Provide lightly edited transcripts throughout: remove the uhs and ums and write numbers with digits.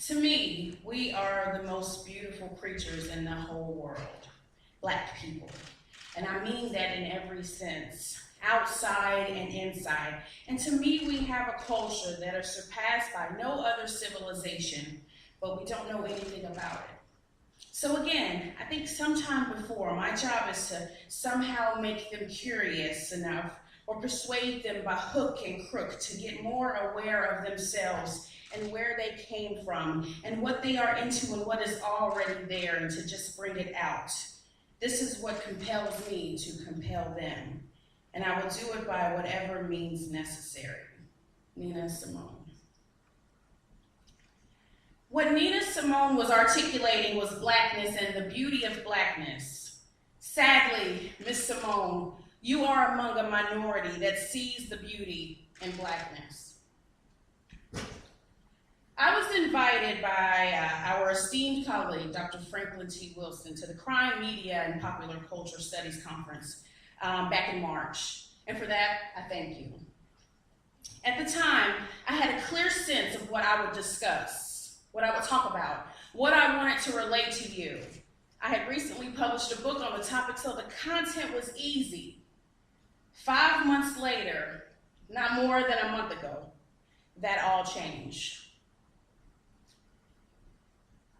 To me, we are the most beautiful creatures in the whole world, Black people. And I mean that in every sense, outside and inside. And to me, we have a culture that is surpassed by no other civilization, but we don't know anything about it. So again, I think sometime before, my job is to somehow make them curious enough or persuade them by hook and crook to get more aware of themselves and where they came from and what they are into and what is already there, and to just bring it out. This is what compels me to compel them, and I will do it by whatever means necessary. Nina Simone. What Nina Simone was articulating was blackness and the beauty of blackness. Sadly, Miss Simone, you are among a minority that sees the beauty in blackness. I was invited by our esteemed colleague, Dr. Franklin T. Wilson, to the Crime, Media, and Popular Culture Studies Conference back in March. And for that, I thank you. At the time, I had a clear sense of what I would discuss, what I would talk about, what I wanted to relate to you. I had recently published a book on the topic, so the content was easy. 5 months later, not more than a month ago, that all changed.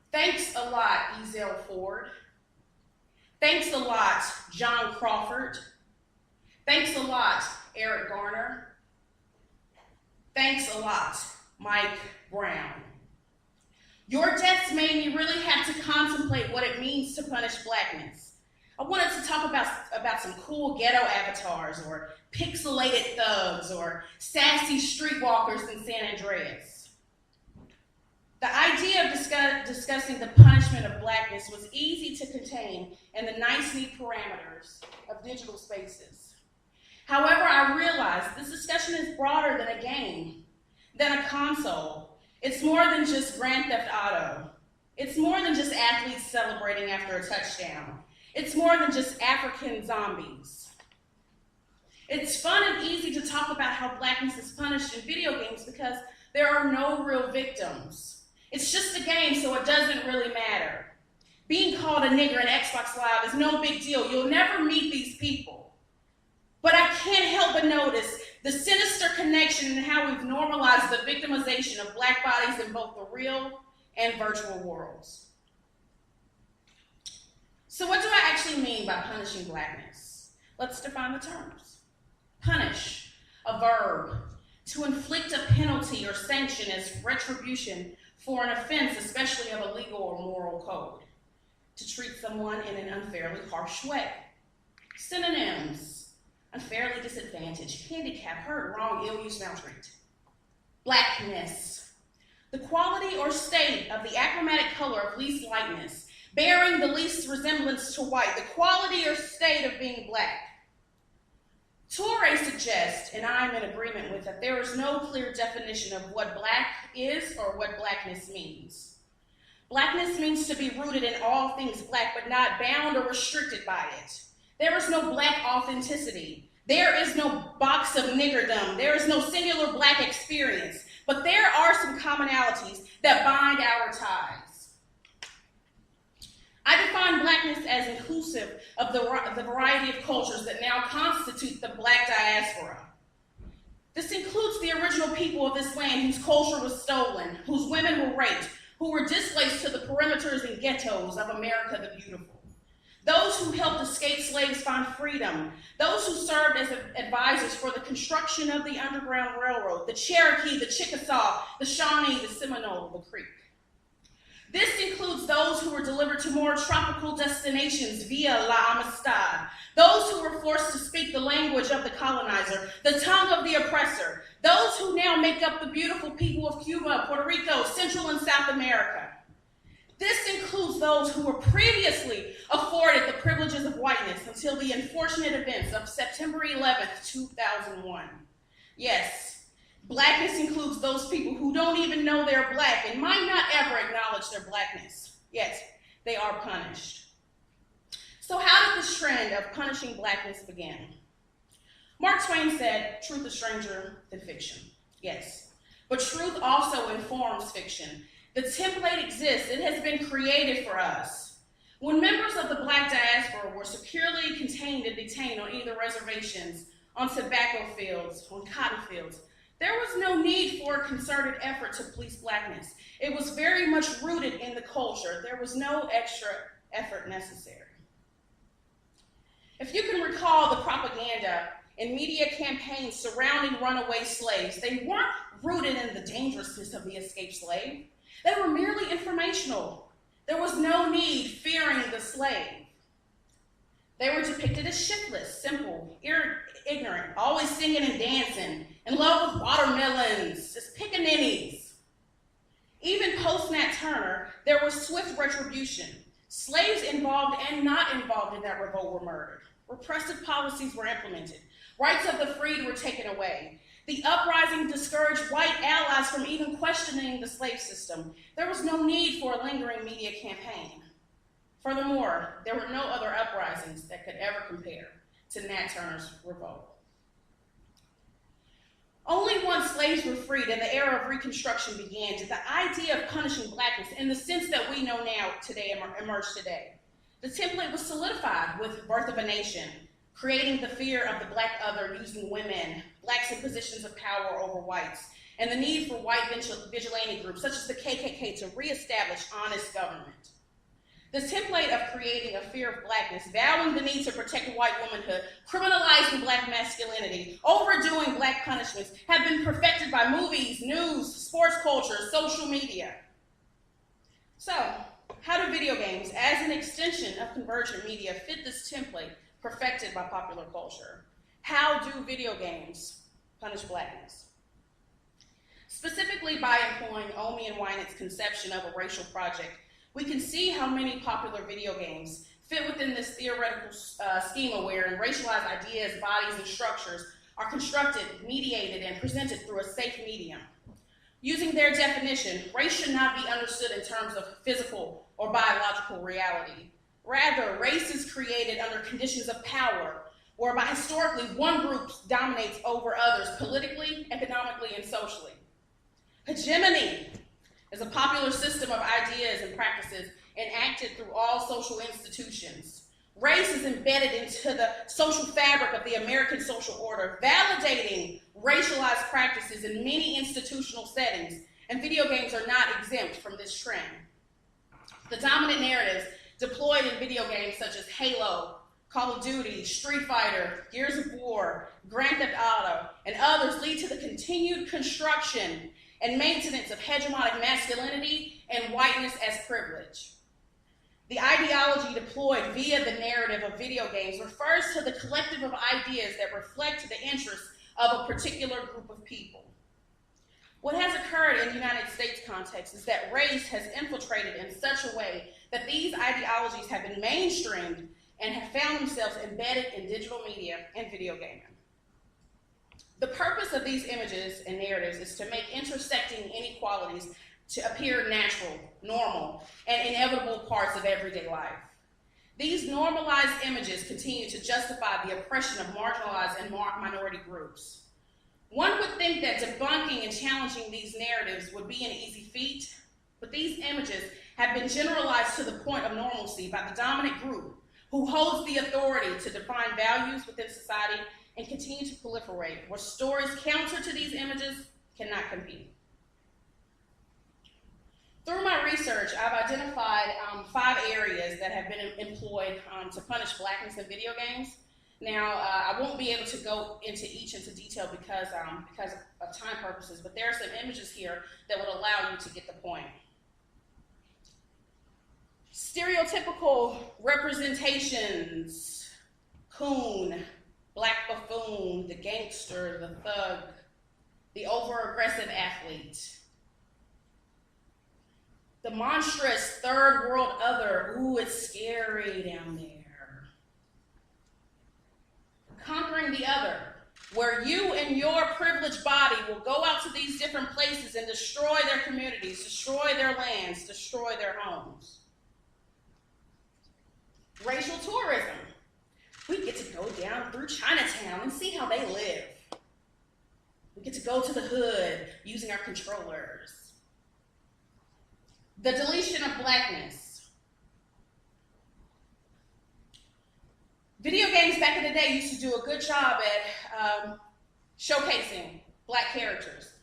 Thanks a lot, Ezell Ford. Thanks a lot, John Crawford. Thanks a lot, Eric Garner. Thanks a lot, Mike Brown. Your deaths made me really have to contemplate what it means to punish blackness. I wanted to talk about some cool ghetto avatars, or pixelated thugs, or sassy streetwalkers in San Andreas. The idea of discussing the punishment of blackness was easy to contain in the nice, neat parameters of digital spaces. However, I realized this discussion is broader than a game, than a console. It's more than just Grand Theft Auto. It's more than just athletes celebrating after a touchdown. It's more than just African zombies. It's fun and easy to talk about how blackness is punished in video games because there are no real victims. It's just a game, so it doesn't really matter. Being called a nigger in Xbox Live is no big deal. You'll never meet these people. But I can't help but notice the sinister connection in how we've normalized the victimization of Black bodies in both the real and virtual worlds. So what do I actually mean by punishing blackness? Let's define the terms. Punish, a verb, to inflict a penalty or sanction as retribution for an offense, especially of a legal or moral code, to treat someone in an unfairly harsh way. Synonyms: unfairly disadvantaged, handicapped, hurt, wrong, ill-use, maltreat. Blackness, the quality or state of the achromatic color of least likeness, bearing the least resemblance to white, the quality or state of being black. Torre suggests, and I'm in agreement with, that there is no clear definition of what black is or what blackness means. Blackness means to be rooted in all things black, but not bound or restricted by it. There is no black authenticity. There is no box of niggerdom. There is no singular black experience, but there are some commonalities that bind our ties. I define blackness as inclusive of the variety of cultures that now constitute the Black diaspora. This includes the original people of this land whose culture was stolen, whose women were raped, who were displaced to the perimeters and ghettos of America the Beautiful. Those who helped escaped slaves find freedom, those who served as advisors for the construction of the Underground Railroad, the Cherokee, the Chickasaw, the Shawnee, the Seminole, the Creek. This includes those who were delivered to more tropical destinations via La Amistad, those who were forced to speak the language of the colonizer, the tongue of the oppressor, those who now make up the beautiful people of Cuba, Puerto Rico, Central and South America. This includes those who were previously afforded the privileges of whiteness until the unfortunate events of September 11th, 2001. Yes. Blackness includes those people who don't even know they're black and might not ever acknowledge their blackness, yet they are punished. So how did this trend of punishing blackness begin? Mark Twain said, "Truth is stranger than fiction." Yes, but truth also informs fiction. The template exists. It has been created for us. When members of the Black diaspora were securely contained and detained on either reservations, on tobacco fields, on cotton fields, there was no need for a concerted effort to police Blackness. It was very much rooted in the culture. There was no extra effort necessary. If you can recall the propaganda and media campaigns surrounding runaway slaves, they weren't rooted in the dangerousness of the escaped slave. They were merely informational. There was no need fearing the slave. They were depicted as shiftless, simple, ignorant, always singing and dancing, in love with watermelons, just pickaninnies. Even post-Nat Turner, there was swift retribution. Slaves involved and not involved in that revolt were murdered. Repressive policies were implemented. Rights of the freed were taken away. The uprising discouraged white allies from even questioning the slave system. There was no need for a lingering media campaign. Furthermore, there were no other uprisings that could ever compare to Nat Turner's revolt. Only once slaves were freed and the era of Reconstruction began did the idea of punishing Blackness in the sense that we know now today emerge today. The template was solidified with the birth of a nation, creating the fear of the Black other using women, Blacks in positions of power over whites, and the need for white vigilante groups such as the KKK to reestablish honest government. This template of creating a fear of Blackness, vowing the need to protect white womanhood, criminalizing Black masculinity, overdoing Black punishments, have been perfected by movies, news, sports culture, social media. So, how do video games, as an extension of convergent media, fit this template perfected by popular culture? How do video games punish Blackness? Specifically by employing Omi and Wynant's conception of a racial project, we can see how many popular video games fit within this theoretical schema wherein racialized ideas, bodies, and structures are constructed, mediated, and presented through a safe medium. Using their definition, race should not be understood in terms of physical or biological reality. Rather, race is created under conditions of power, whereby historically one group dominates over others politically, economically, and socially. Hegemony is a popular system of ideas and practices enacted through all social institutions. Race is embedded into the social fabric of the American social order, validating racialized practices in many institutional settings, and video games are not exempt from this trend. The dominant narratives deployed in video games such as Halo, Call of Duty, Street Fighter, Gears of War, Grand Theft Auto, and others lead to the continued construction and maintenance of hegemonic masculinity and whiteness as privilege. The ideology deployed via the narrative of video games refers to the collective of ideas that reflect the interests of a particular group of people. What has occurred in the United States context is that race has infiltrated in such a way that these ideologies have been mainstreamed and have found themselves embedded in digital media and video gaming. The purpose of these images and narratives is to make intersecting inequalities to appear natural, normal, and inevitable parts of everyday life. These normalized images continue to justify the oppression of marginalized and minority groups. One would think that debunking and challenging these narratives would be an easy feat, but these images have been generalized to the point of normalcy by the dominant group who holds the authority to define values within society and continue to proliferate, where stories counter to these images cannot compete. Through my research, I've identified 5 areas that have been employed to punish Blackness in video games. Now, I won't be able to go into each into detail because of time purposes, but there are some images here that would allow you to get the point. Stereotypical representations: coon, Black buffoon, the gangster, the thug, the over-aggressive athlete, the monstrous third world other. Ooh, it's scary down there. Conquering the other, where you and your privileged body will go out to these different places and destroy their communities, destroy their lands, destroy their homes. Racial tourism. We get to go down through Chinatown and see how they live. We get to go to the hood using our controllers. The deletion of blackness. Video games back in the day used to do a good job at showcasing black characters.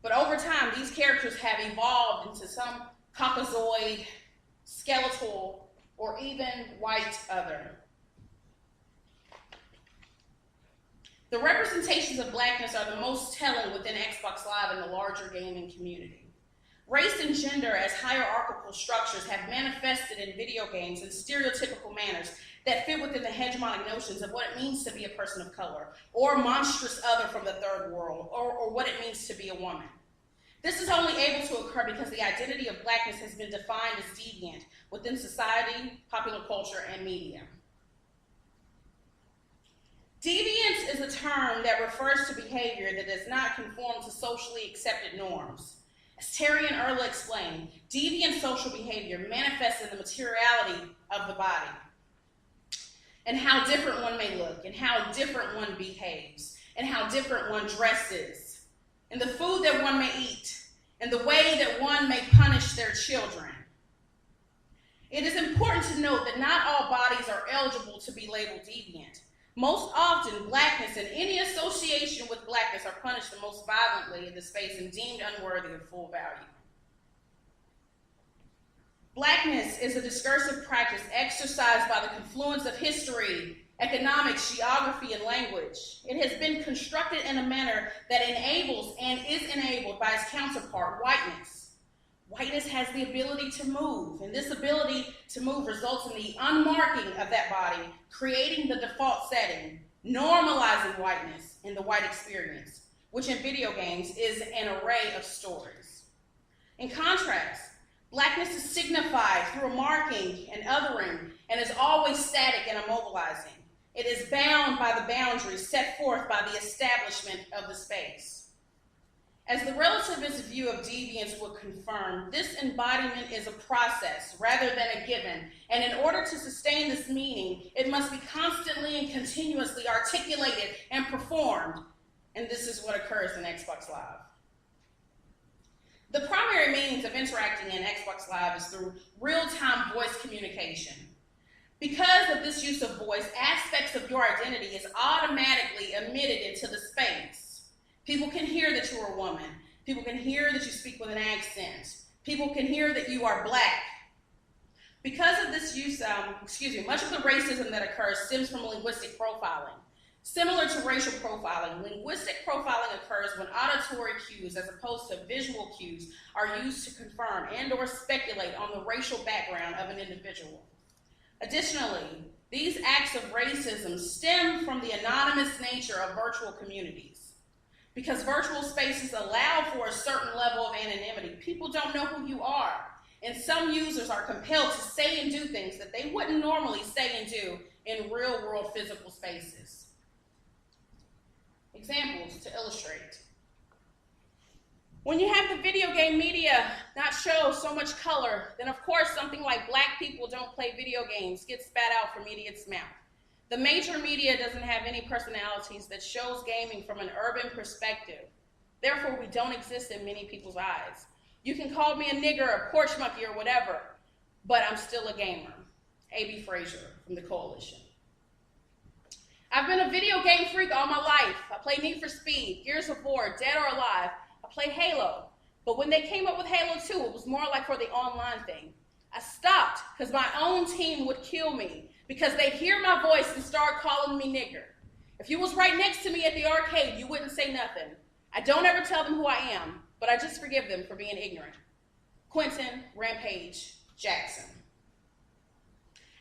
But over time, these characters have evolved into some Caucasoid, skeletal, or even white other. The representations of blackness are the most telling within Xbox Live and the larger gaming community. Race and gender as hierarchical structures have manifested in video games in stereotypical manners that fit within the hegemonic notions of what it means to be a person of color, or monstrous other from the third world, or what it means to be a woman. This is only able to occur because the identity of blackness has been defined as deviant within society, popular culture, and media. Deviance is a term that refers to behavior that does not conform to socially accepted norms. As Terry and Erla explained, deviant social behavior manifests in the materiality of the body, and how different one may look, and how different one behaves, and how different one dresses, and the food that one may eat, and the way that one may punish their children. It is important to note that not all bodies are eligible to be labeled deviant. Most often, blackness and any association with blackness are punished the most violently in the space and deemed unworthy of full value. Blackness is a discursive practice exercised by the confluence of history, economics, geography, and language. It has been constructed in a manner that enables and is enabled by its counterpart, whiteness. Whiteness has the ability to move, and this ability to move results in the unmarking of that body, creating the default setting, normalizing whiteness in the white experience, which in video games is an array of stories. In contrast, blackness is signified through a marking and othering and is always static and immobilizing. It is bound by the boundaries set forth by the establishment of the space. As the relativist view of deviance would confirm, this embodiment is a process rather than a given, and in order to sustain this meaning, it must be constantly and continuously articulated and performed, and this is what occurs in Xbox Live. The primary means of interacting in Xbox Live is through real-time voice communication. Because of this use of voice, aspects of your identity is automatically emitted into the space. People can hear that you're a woman. People can hear that you speak with an accent. People can hear that you are black. Because of this use, much of the racism that occurs stems from linguistic profiling. Similar to racial profiling, linguistic profiling occurs when auditory cues, as opposed to visual cues, are used to confirm and or speculate on the racial background of an individual. Additionally, these acts of racism stem from the anonymous nature of virtual communities. Because virtual spaces allow for a certain level of anonymity, people don't know who you are, and some users are compelled to say and do things that they wouldn't normally say and do in real-world physical spaces. Examples to illustrate. When you have the video game media not show so much color, then of course something like black people don't play video games gets spat out from media's mouth. The major media doesn't have any personalities that shows gaming from an urban perspective. Therefore, we don't exist in many people's eyes. You can call me a nigger, a porch monkey, or whatever, but I'm still a gamer. A.B. Frazier from the Coalition. I've been a video game freak all my life. I play Need for Speed, Gears of War, Dead or Alive. I play Halo. But when they came up with Halo 2, it was more like for the online thing. I stopped because my own team would kill me because they'd hear my voice and start calling me nigger. If you was right next to me at the arcade, you wouldn't say nothing. I don't ever tell them who I am, but I just forgive them for being ignorant. Quentin Rampage Jackson.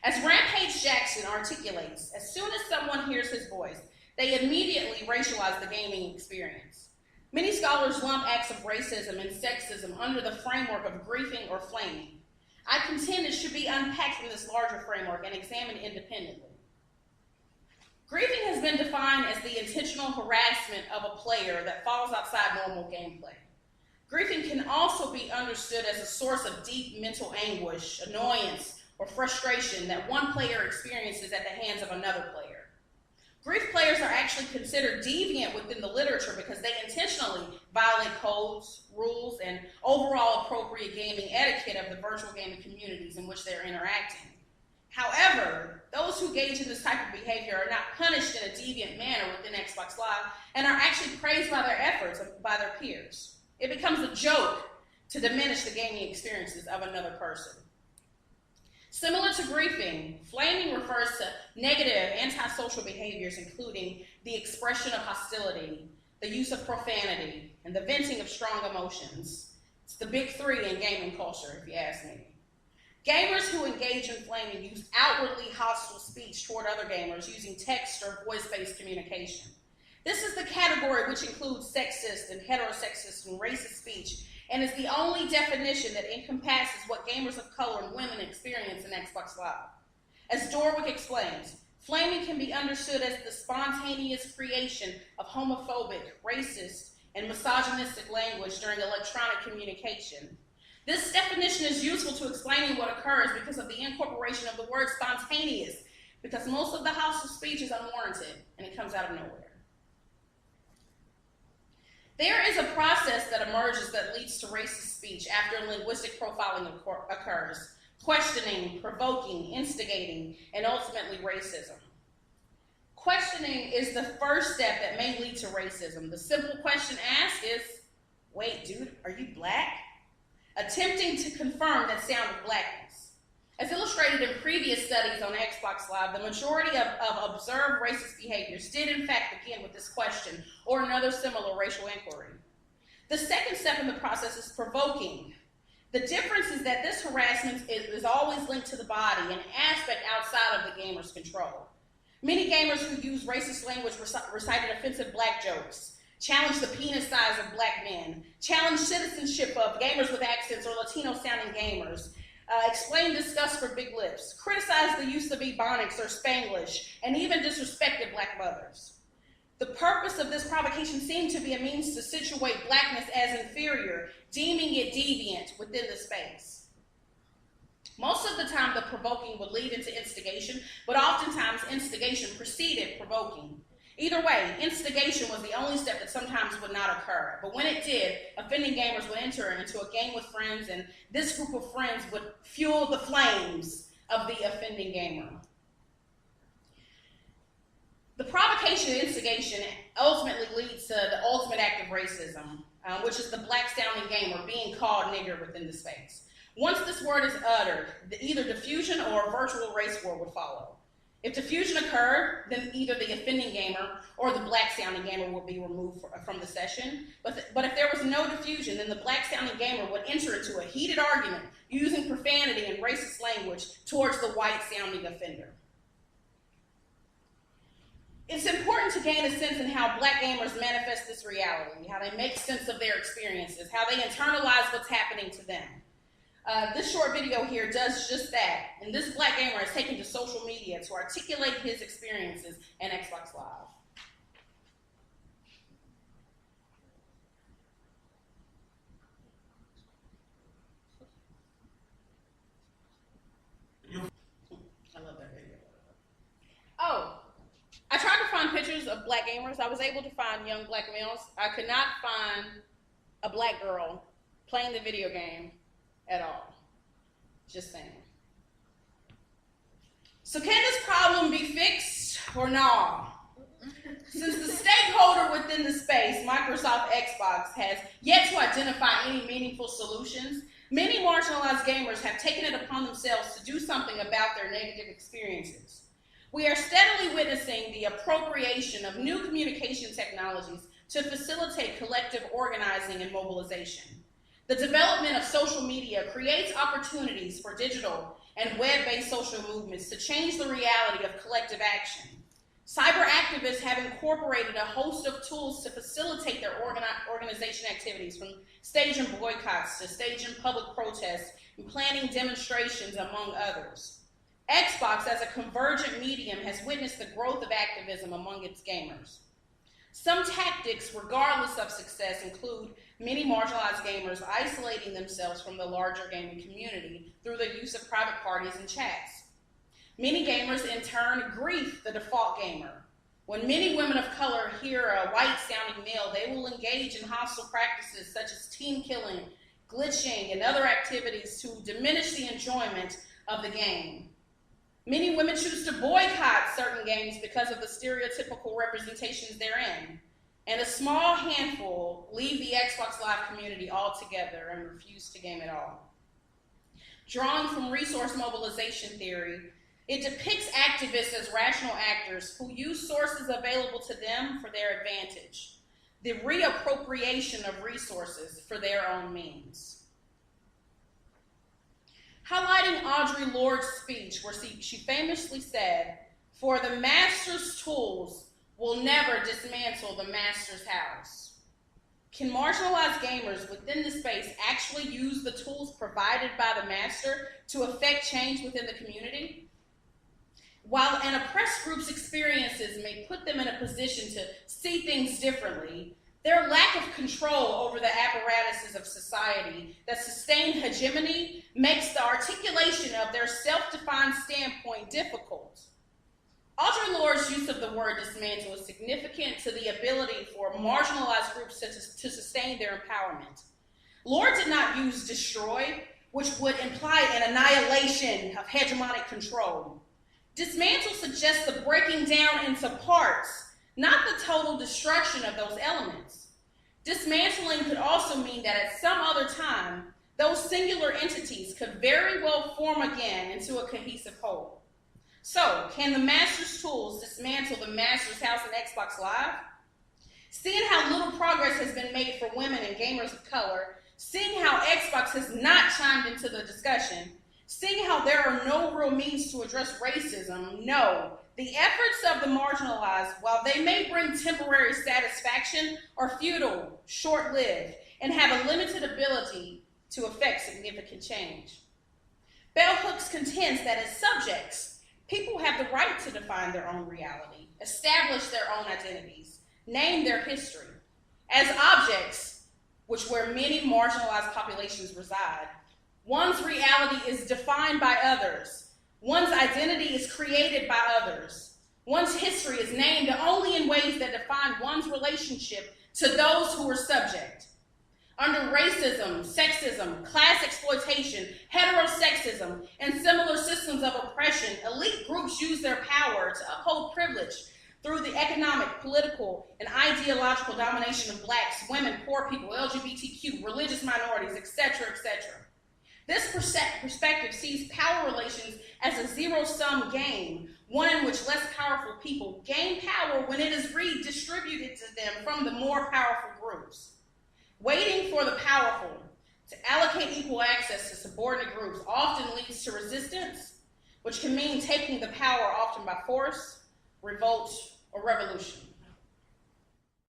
As Rampage Jackson articulates, as soon as someone hears his voice, they immediately racialize the gaming experience. Many scholars lump acts of racism and sexism under the framework of griefing or flaming. I contend it should be unpacked from this larger framework and examined independently. Griefing has been defined as the intentional harassment of a player that falls outside normal gameplay. Griefing can also be understood as a source of deep mental anguish, annoyance, or frustration that one player experiences at the hands of another player. Grief players are actually considered deviant within the literature because they intentionally violate codes, rules, and overall appropriate gaming etiquette of the virtual gaming communities in which they're interacting. However, those who engage in this type of behavior are not punished in a deviant manner within Xbox Live and are actually praised by their efforts by their peers. It becomes a joke to diminish the gaming experiences of another person. Similar to griefing, flaming refers to negative antisocial behaviors, including the expression of hostility, the use of profanity, and the venting of strong emotions. It's the big three in gaming culture, if you ask me. Gamers who engage in flaming use outwardly hostile speech toward other gamers using text or voice-based communication. This is the category which includes sexist and heterosexist and racist speech, and is the only definition that encompasses what gamers of color and women experience in Xbox Live. As Dorwick explains, flaming can be understood as the spontaneous creation of homophobic, racist, and misogynistic language during electronic communication. This definition is useful to explaining what occurs because of the incorporation of the word spontaneous, because most of the hostile speech is unwarranted and it comes out of nowhere. There is a process that emerges that leads to racist speech after linguistic profiling occurs: questioning, provoking, instigating, and ultimately racism. Questioning is the first step that may lead to racism. The simple question asked is, "Wait, dude, are you black?" Attempting to confirm that sound of blackness. As illustrated in previous studies on Xbox Live, the majority of observed racist behaviors did in fact begin with this question or another similar racial inquiry. The second step in the process is provoking. The difference is that this harassment is always linked to the body, an aspect outside of the gamer's control. Many gamers who use racist language recited offensive black jokes, challenge the penis size of black men, challenge citizenship of gamers with accents or Latino-sounding gamers, explain disgust for big lips, criticize the use of Ebonics or Spanglish, and even disrespected black mothers. The purpose of this provocation seemed to be a means to situate blackness as inferior, deeming it deviant within the space. Most of the time, the provoking would lead into instigation, but oftentimes instigation preceded provoking. Either way, instigation was the only step that sometimes would not occur. But when it did, offending gamers would enter into a game with friends, and this group of friends would fuel the flames of the offending gamer. The provocation and instigation ultimately leads to the ultimate act of racism, which is the black-sounding gamer being called nigger within the space. Once this word is uttered, either diffusion or a virtual race war would follow. If diffusion occurred, then either the offending gamer or the black-sounding gamer would be removed from the session. But if there was no diffusion, then the black-sounding gamer would enter into a heated argument using profanity and racist language towards the white-sounding offender. It's important to gain a sense in how black gamers manifest this reality, how they make sense of their experiences, how they internalize what's happening to them. This short video here does just that, and this black gamer has taken to social media to articulate his experiences in Xbox Live. I love that video. Oh, I tried to find pictures of black gamers. I was able to find young black males. I could not find a black girl playing the video game at all. Just saying. So can this problem be fixed or not? Since the stakeholder within the space, Microsoft Xbox, has yet to identify any meaningful solutions, many marginalized gamers have taken it upon themselves to do something about their negative experiences. We are steadily witnessing the appropriation of new communication technologies to facilitate collective organizing and mobilization. The development of social media creates opportunities for digital and web-based social movements to change the reality of collective action. Cyber activists have incorporated a host of tools to facilitate their organization activities, from staging boycotts to staging public protests and planning demonstrations, among others. Xbox, as a convergent medium, has witnessed the growth of activism among its gamers. Some tactics, regardless of success, include many marginalized gamers isolating themselves from the larger gaming community through the use of private parties and chats. Many gamers, in turn, grief the default gamer. When many women of color hear a white-sounding male, they will engage in hostile practices such as team killing, glitching, and other activities to diminish the enjoyment of the game. Many women choose to boycott certain games because of the stereotypical representations therein, and a small handful leave the Xbox Live community altogether and refuse to game at all. Drawing from resource mobilization theory, it depicts activists as rational actors who use sources available to them for their advantage, the reappropriation of resources for their own means. Highlighting Audre Lorde's speech, where she famously said, "For the master's tools will never dismantle the master's house." Can marginalized gamers within the space actually use the tools provided by the master to affect change within the community? While an oppressed group's experiences may put them in a position to see things differently, their lack of control over the apparatuses of society that sustain hegemony makes the articulation of their self-defined standpoint difficult. Audre Lorde's use of the word dismantle is significant to the ability for marginalized groups to sustain their empowerment. Lorde did not use destroy, which would imply an annihilation of hegemonic control. Dismantle suggests the breaking down into parts, not the total destruction of those elements. Dismantling could also mean that at some other time, those singular entities could very well form again into a cohesive whole. So, can the master's tools dismantle the master's house in Xbox Live? Seeing how little progress has been made for women and gamers of color, seeing how Xbox has not chimed into the discussion, seeing how there are no real means to address racism, no, the efforts of the marginalized, while they may bring temporary satisfaction, are futile, short-lived, and have a limited ability to affect significant change. Bell Hooks contends that as subjects, people have the right to define their own reality, establish their own identities, name their history. As objects, which where many marginalized populations reside, one's reality is defined by others. One's identity is created by others. One's history is named only in ways that define one's relationship to those who are subject. Under racism, sexism, class exploitation, heterosexism, and similar systems of oppression, elite groups use their power to uphold privilege through the economic, political, and ideological domination of blacks, women, poor people, LGBTQ, religious minorities, etc., etc. This perspective sees power relations as a zero-sum game, one in which less powerful people gain power when it is redistributed to them from the more powerful groups. Waiting for the powerful to allocate equal access to subordinate groups often leads to resistance, which can mean taking the power often by force, revolt, or revolution.